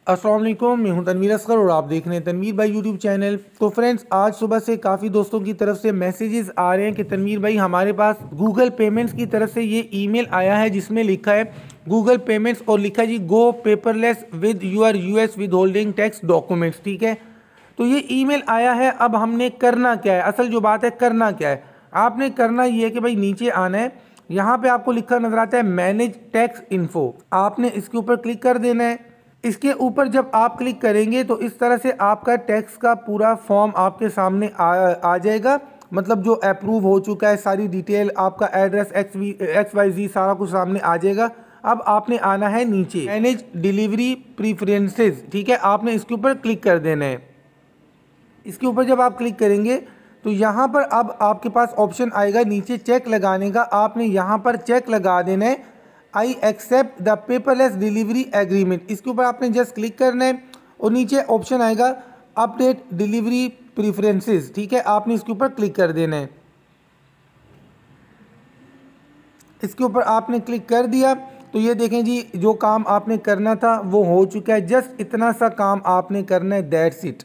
अस्सलाम वालेकुम, मैं हूं तनवीर असगर और आप देख रहे हैं तनवीर भाई यूट्यूब चैनल। तो फ्रेंड्स, आज सुबह से काफ़ी दोस्तों की तरफ से मैसेजेस आ रहे हैं कि तनवीर भाई हमारे पास गूगल पेमेंट्स की तरफ से ये ईमेल आया है जिसमें लिखा है गूगल पेमेंट्स और लिखा है जी go paperless with your US withholding tax documents. ठीक है, तो ये ईमेल आया है। अब हमने करना क्या है, असल जो बात है करना क्या है, आपने करना ये है कि भाई नीचे आना है, यहाँ पे आपको लिखा नजर आता है मैनेज टैक्स इन्फो, आपने इसके ऊपर क्लिक कर देना है। इसके ऊपर जब आप क्लिक करेंगे तो इस तरह से आपका टैक्स का पूरा फॉर्म आपके सामने आ जाएगा। मतलब जो अप्रूव हो चुका है, सारी डिटेल, आपका एड्रेस XYZ सारा कुछ सामने आ जाएगा। अब आपने आना है नीचे मैनेज डिलीवरी प्रीफरेंसेस। ठीक है, आपने इसके ऊपर क्लिक कर देना है। इसके ऊपर जब आप क्लिक करेंगे तो यहाँ पर अब आपके पास ऑप्शन आएगा नीचे चेक लगाने का। आपने यहाँ पर चेक लगा देना है I accept the paperless delivery agreement. इसके ऊपर आपने जस्ट क्लिक करना है और नीचे ऑप्शन आएगा अपडेट डिलीवरी प्रीफरेंसेस। ठीक है, आपने इसके ऊपर क्लिक कर देना है। इसके ऊपर आपने क्लिक कर दिया तो ये देखें जी, जो काम आपने करना था वो हो चुका है। जस्ट इतना सा काम आपने करना है, दैट्स इट।